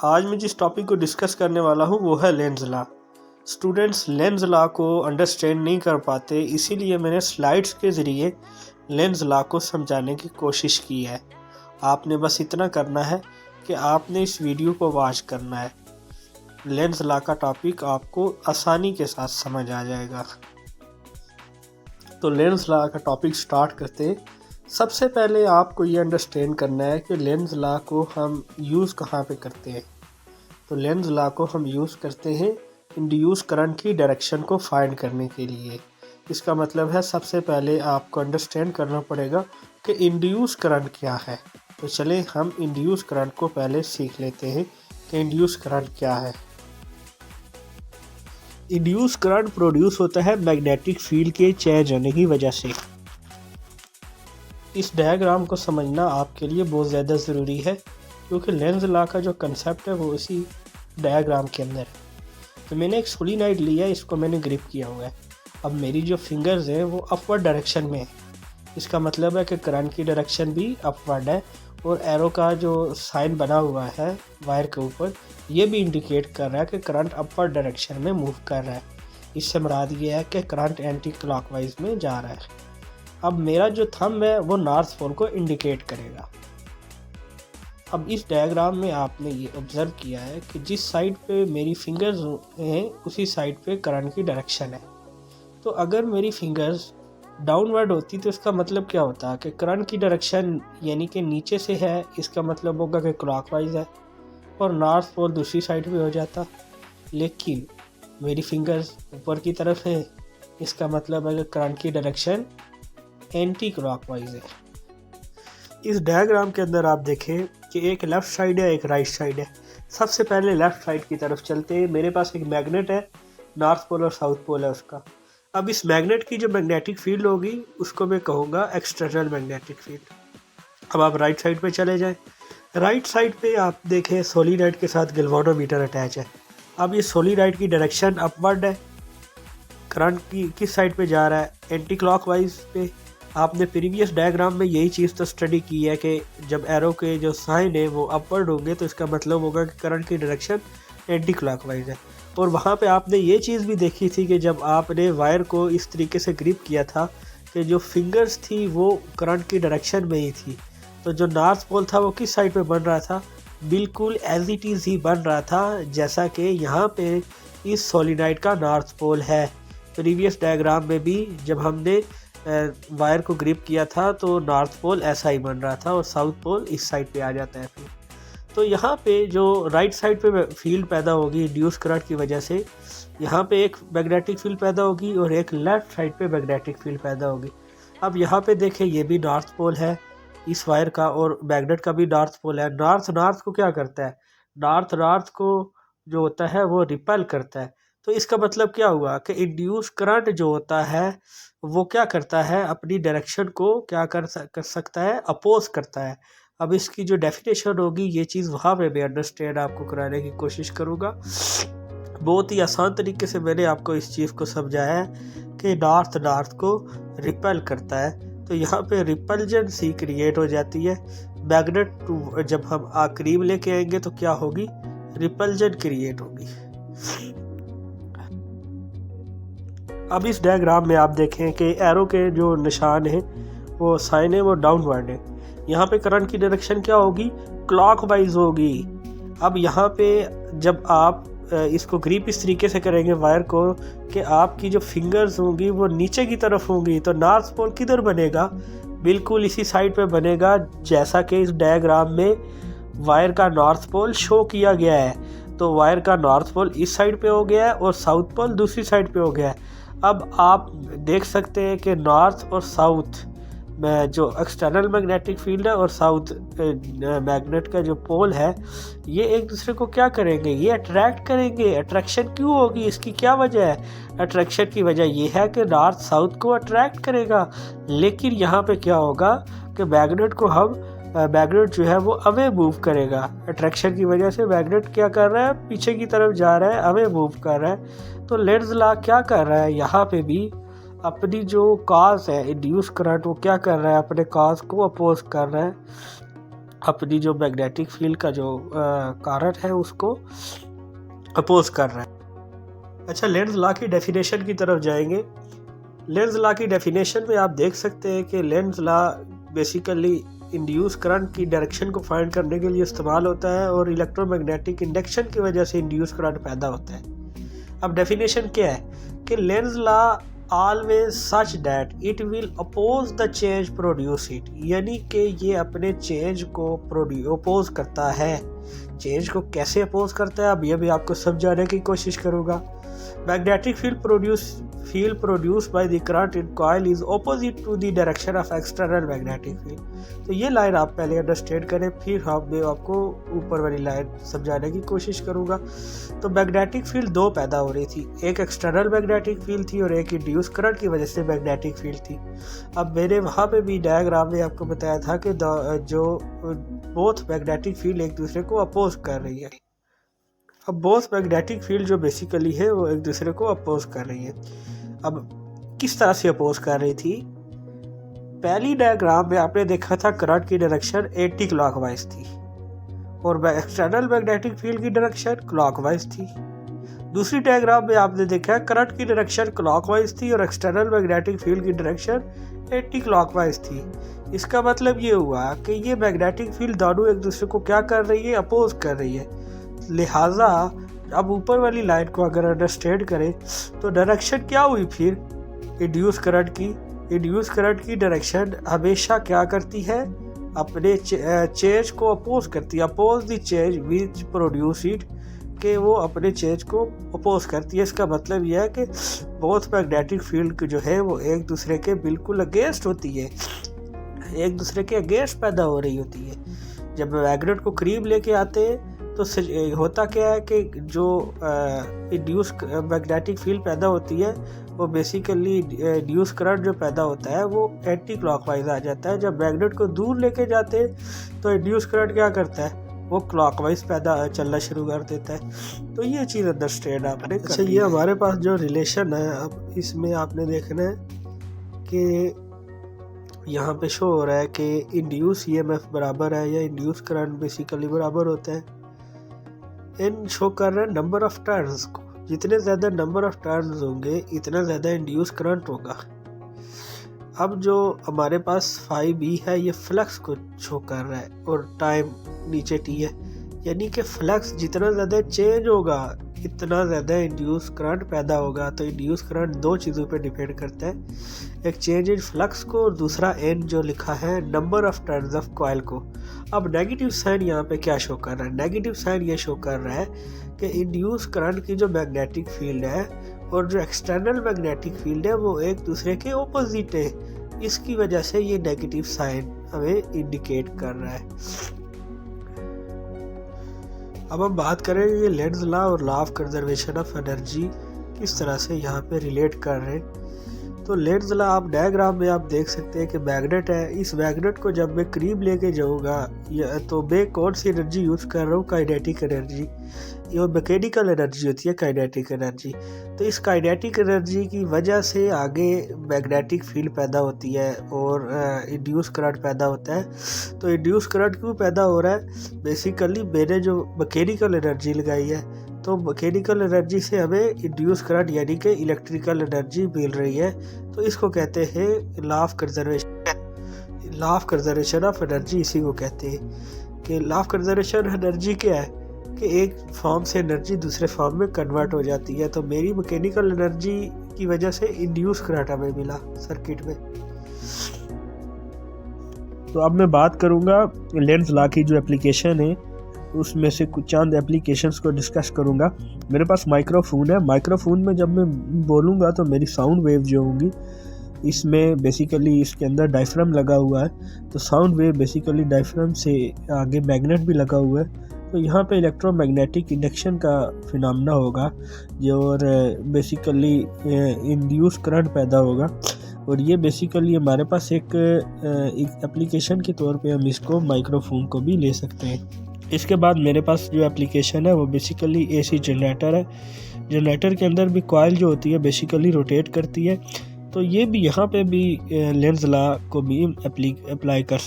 आज मैं जिस टॉपिक को डिस्कस करने वाला हूँ वो है Lenz law. Students Lenz law को अंडरस्टैंड नहीं कर पाते, इसीलिए मैंने स्लाइड्स के ज़रिए लेंस लॉ को समझाने की कोशिश की है। आपने बस इतना करना है कि आपने इस वीडियो को वॉच करना है। लेंस लॉ का टॉपिक आपको आसानी के साथ समझ आ जाएगा। तो लेंस लॉ का टॉपिक स्टार्ट करते हैं। सबसे पहले आपको ये अंडरस्टैंड करना है कि लेंस लॉ को हम यूज़ कहाँ पे करते हैं। तो लेंस लॉ को हम यूज़ करते हैं इंड्यूस करंट की डायरेक्शन को फाइंड करने के लिए। इसका मतलब है सबसे पहले आपको अंडरस्टैंड करना पड़ेगा कि इंड्यूस करंट क्या है। तो चले हम इंड्यूस करंट को पहले सीख लेते हैं कि इंड्यूस करंट क्या है। इंड्यूस करंट प्रोड्यूस होता है मैग्नेटिक फील्ड के चेंज होने की वजह से। इस डायग्राम को समझना आपके लिए बहुत ज़्यादा ज़रूरी है, क्योंकि लेंस लॉ का जो कंसेप्ट है वो इसी डायग्राम के अंदर है। तो मैंने एक सोलिनॉइड लिया, इसको मैंने ग्रिप किया हुआ है। अब मेरी जो फिंगर्स हैं वो अपवर्ड डायरेक्शन में है। इसका मतलब है कि करंट की डायरेक्शन भी अपवर्ड है, और एरो का जो साइन बना हुआ है वायर के ऊपर, ये भी इंडिकेट कर रहा है कि करंट अपवर्ड डायरेक्शन में मूव कर रहा है। इससे मुराद ये है कि करंट एंटी क्लॉकवाइज में जा रहा है। अब मेरा जो थंब है वो नॉर्थ पोल को इंडिकेट करेगा। अब इस डायग्राम में आपने ये ऑब्ज़र्व किया है कि जिस साइड पे मेरी फिंगर्स हैं उसी साइड पे करंट की डायरेक्शन है। तो अगर मेरी फिंगर्स डाउनवर्ड होती तो इसका मतलब क्या होता कि करंट की डायरेक्शन यानी कि नीचे से है, इसका मतलब होगा कि क्लॉकवाइज है, और नॉर्थ पोल दूसरी साइड पे हो जाता। लेकिन मेरी फिंगर्स ऊपर की तरफ है, इसका मतलब है कि करंट की डायरेक्शन एंटी क्लॉकवाइज है। इस डायग्राम के अंदर आप देखें कि एक लेफ़्ट साइड है, एक राइट साइड है। सबसे पहले लेफ़्ट साइड की तरफ चलते हैं। मेरे पास एक मैग्नेट है, नॉर्थ पोल और साउथ पोल है उसका। अब इस मैग्नेट की जो मैग्नेटिक फील्ड होगी उसको मैं कहूँगा एक्सटर्नल मैग्नेटिक फील्ड। अब आप राइट साइड पे चले जाएं। राइट साइड पे आप देखें सोलिनॉइड के साथ गैल्वेनोमीटर अटैच है। अब ये सोलिनॉइड की डायरेक्शन अपवर्ड है। करंट की किस साइड पे जा रहा है? एंटी क्लॉकवाइज पे। आपने प्रीवियस डायग्राम में यही चीज़ तो स्टडी की है कि जब एरो के जो साइन है वो अपवर्ड होंगे तो इसका मतलब होगा कि करंट की डायरेक्शन एंटी क्लॉकवाइज है। और वहाँ पे आपने ये चीज़ भी देखी थी कि जब आपने वायर को इस तरीके से ग्रिप किया था कि जो फिंगर्स थी वो करंट की डायरेक्शन में ही थी। तो जो नॉर्थ पोल था वो किस साइड पे बन रहा था? बिल्कुल एज इट इज़ ही बन रहा था, जैसा कि यहाँ पे इस सोलिनॉइड का नॉर्थ पोल है। प्रीवियस डायग्राम में भी जब हमने वायर को ग्रिप किया था तो नॉर्थ पोल ऐसा ही बन रहा था और साउथ पोल इस साइड पे आ जाता है फिर। तो यहाँ पे जो राइट साइड पे फील्ड पैदा होगी इंड्यूस करंट की वजह से, यहाँ पे एक मैग्नेटिक फील्ड पैदा होगी और एक लेफ़्ट साइड पे मैग्नेटिक फील्ड पैदा होगी। अब यहाँ पे देखें ये भी नॉर्थ पोल है इस वायर का, और मैग्नेट का भी नॉर्थ पोल है। नॉर्थ को क्या करता है? नॉर्थ को जो होता है वो रिपेल करता है। तो इसका मतलब क्या हुआ कि इंड्यूस करंट जो होता है वो क्या करता है? अपनी डायरेक्शन को क्या कर सकता है? अपोज करता है। अब इसकी जो डेफिनेशन होगी ये चीज़ वहाँ पे मैं अंडरस्टैंड आपको कराने की कोशिश करूँगा। बहुत ही आसान तरीके से मैंने आपको इस चीज़ को समझाया है कि नॉर्थ को रिपेल करता है। तो यहाँ पे रिपल्जेंसी क्रिएट हो जाती है। मैग्नेट जब हम करीब लेके आएंगे तो क्या होगी? रिपल्जन क्रिएट होगी। अब इस डायग्राम में आप देखें कि एरो के जो निशान है वो साइन है वो डाउनवर्ड है। यहाँ पे करंट की डायरेक्शन क्या होगी? क्लॉकवाइज होगी। अब यहाँ पे जब आप इसको ग्रिप इस तरीके से करेंगे वायर को कि आपकी जो फिंगर्स होंगी वो नीचे की तरफ होंगी, तो नॉर्थ पोल किधर बनेगा? बिल्कुल इसी साइड पे बनेगा, जैसा कि इस डायग्राम में वायर का नॉर्थ पोल शो किया गया है। तो वायर का नॉर्थ पोल इस साइड पे हो गया है और साउथ पोल दूसरी साइड पे हो गया है। अब आप देख सकते हैं कि नॉर्थ और साउथ में जो एक्सटर्नल मैग्नेटिक फील्ड है और साउथ मैग्नेट का जो पोल है ये एक दूसरे को क्या करेंगे? ये अट्रैक्ट करेंगे। अट्रैक्शन क्यों होगी? इसकी क्या वजह है? अट्रैक्शन की वजह ये है कि नॉर्थ साउथ को अट्रैक्ट करेगा। लेकिन यहाँ पे क्या होगा कि मैग्नेट को मैग्नेट जो है वो अवे मूव करेगा। अट्रैक्शन की वजह से मैग्नेट क्या कर रहा है? पीछे की तरफ जा रहा है, अवे मूव कर रहा है। तो लेंस लॉ क्या कर रहा है? यहाँ पे भी अपनी जो काज है इंड्यूस करंट वो क्या कर रहा है? अपने काज को अपोज कर रहा है। अपनी जो मैग्नेटिक फील्ड का जो कारण है उसको अपोज कर रहा है। अच्छा, लेंज़ लॉ की डेफिनेशन की तरफ जाएंगे। लेंज़ लॉ की डेफिनेशन में आप देख सकते हैं कि Lenz's law basically induce current की डायरेक्शन को फाइंड करने के लिए इस्तेमाल होता है और इलेक्ट्रोमैग्नेटिक इंडक्शन की वजह से इंड्यूस करंट पैदा होता है। अब डेफिनेशन क्या है कि Lenz's law always such that it will oppose the change produce it, यानी कि ये अपने चेंज को अपोज करता है। चेंज को कैसे अपोज करता है अब ये भी आपको समझाने की कोशिश करूँगा। Magnetic field produced by the current in coil is opposite to the direction of external magnetic field. तो ये लाइन आप पहले अंडरस्टैंड करें, फिर मैं आपको ऊपर वाली लाइन समझाने की कोशिश करूँगा। तो मैग्नेटिक फील्ड दो पैदा हो रही थी, एक एक्सटर्नल मैग्नेटिक फील्ड थी और एक इंड्यूस करंट की वजह से मैग्नेटिक फील्ड थी। अब मैंने वहाँ पे भी डायग्राम में आपको बताया था कि जो बोथ मैग्नेटिक फील्ड एक दूसरे को अपोज कर रही है। अब बोथ मैग्नेटिक फील्ड जो बेसिकली है वो एक दूसरे को अपोज कर रही है। अब किस तरह से अपोज कर रही थी? पहली डायग्राम में आपने देखा था करंट की डायरेक्शन एंटी क्लॉकवाइज थी और एक्सटर्नल मैग्नेटिक फील्ड की डायरेक्शन क्लॉकवाइज थी। दूसरी डायग्राम में आपने देखा करंट की डायरेक्शन क्लॉकवाइज थी और एक्सटर्नल मैग्नेटिक फील्ड की डायरेक्शन एंटी क्लॉकवाइज थी। इसका मतलब ये हुआ कि ये मैग्नेटिक फील्ड दोनों एक दूसरे को क्या कर रही है? अपोज कर रही है। लिहाजा अब ऊपर वाली लाइन को अगर अंडरस्टैंड करें तो डायरेक्शन क्या हुई फिर इंड्यूस करंट की डायरेक्शन हमेशा क्या करती है? अपने चेंज को अपोज करती है। Oppose the change which produce it, कि वो अपने चेंज को अपोज करती है। इसका मतलब यह है कि बोथ मैग्नेटिक फील्ड जो है वो एक दूसरे के बिल्कुल अगेंस्ट होती है, एक दूसरे के अगेंस्ट पैदा हो रही होती है। जब मैग्नेट को करीब लेके आते हैं तो होता क्या है कि जो इंड्यूस मैग्नेटिक फील्ड पैदा होती है वो बेसिकली इंड्यूस करंट जो पैदा होता है वो एंटी क्लॉकवाइज आ जाता है। जब मैग्नेट को दूर लेके जाते हैं तो इंड्यूस करंट क्या करता है? वो क्लॉकवाइज चलना शुरू कर देता है। तो ये चीज़ अंडरस्टैंड आपने। अच्छा, ये हमारे पास जो रिलेशन है अब इसमें आपने देखना है कि यहाँ पे शो हो रहा है कि इंड्यूस ईएमएफ बराबर है या इंड्यूस करंट बेसिकली बराबर होता है इन शो कर रहे हैं नंबर ऑफ टर्न्स को। जितने ज़्यादा नंबर ऑफ टर्न्स होंगे इतना ज़्यादा इंड्यूस करंट होगा। अब जो हमारे पास फाई बी है ये फ्लक्स को शो कर रहा है और टाइम नीचे टी है, यानी कि फ्लक्स जितना ज़्यादा चेंज होगा इतना ज़्यादा इंड्यूस करंट पैदा होगा। तो इंड्यूस करंट दो चीज़ों पे डिपेंड करता है, एक चेंज इन फ्लक्स को और दूसरा एन जो लिखा है number of turns of coil को। अब नेगेटिव साइन यहाँ पे क्या शो कर रहा है? नेगेटिव साइन ये शो कर रहा है कि इंड्यूस करंट की जो मैग्नेटिक फील्ड है और जो एक्सटर्नल मैग्नेटिक फील्ड है वो एक दूसरे के ऑपोजिट है। इसकी वजह से ये नेगेटिव साइन हमें इंडिकेट कर रहा है। अब हम बात करेंगे लेंज़ लॉ और law of conservation of energy किस तरह से यहाँ पे रिलेट कर रहे हैं। तो लेंज़ लॉ आप डायग्राम में आप देख सकते हैं कि मैग्नेट है। इस मैग्नेट को जब मैं करीब लेके जाऊँगा तो मैं कौन सी एनर्जी यूज़ कर रहा हूँ? Kinetic energy. ये मैकेनिकल एनर्जी होती है काइनेटिक एनर्जी। तो इस काइनेटिक एनर्जी की वजह से आगे मैग्नेटिक फील्ड पैदा होती है और इंड्यूस करंट पैदा होता है। तो इंड्यूस करंट क्यों पैदा हो रहा है? बेसिकली मैंने जो मैकेनिकल एनर्जी लगाई है तो मैकेनिकल एनर्जी से हमें इंड्यूस करंट यानी कि इलेक्ट्रिकल एनर्जी मिल रही है। तो इसको कहते हैं law of conservation of energy. इसी को कहते हैं कि लॉ ऑफ कंजर्वेशन एनर्जी क्या है कि एक फॉर्म से एनर्जी दूसरे फॉर्म में कन्वर्ट हो जाती है। तो मेरी मैकेनिकल एनर्जी की वजह से इंड्यूस करंट हमें मिला सर्किट में। तो अब मैं बात करूंगा लेंज़ लॉ की जो एप्लीकेशन है उसमें से कुछ चंद एप्लीकेशंस को डिस्कस करूंगा। मेरे पास माइक्रोफोन है। माइक्रोफोन में जब मैं बोलूँगा तो मेरी साउंड वेव जो होंगी इसमें बेसिकली इसके अंदर डायफ्राम लगा हुआ है। तो साउंड वेव बेसिकली डायफ्राम से आगे मैग्नेट भी लगा हुआ है। तो यहाँ पे इलेक्ट्रोमैग्नेटिक इंडक्शन का फिनोमेना होगा जो और बेसिकली इंड्यूस करंट पैदा होगा। और ये बेसिकली हमारे पास एक एप्लीकेशन के तौर पे हम इसको माइक्रोफोन को भी ले सकते हैं। इसके बाद मेरे पास जो एप्लीकेशन है वो बेसिकली एसी जनरेटर है। जनरेटर के अंदर भी कॉइल जो होती है बेसिकली रोटेट करती है। तो ये भी यहाँ पे भी लेंज़ लॉ को भी अप्लाई कर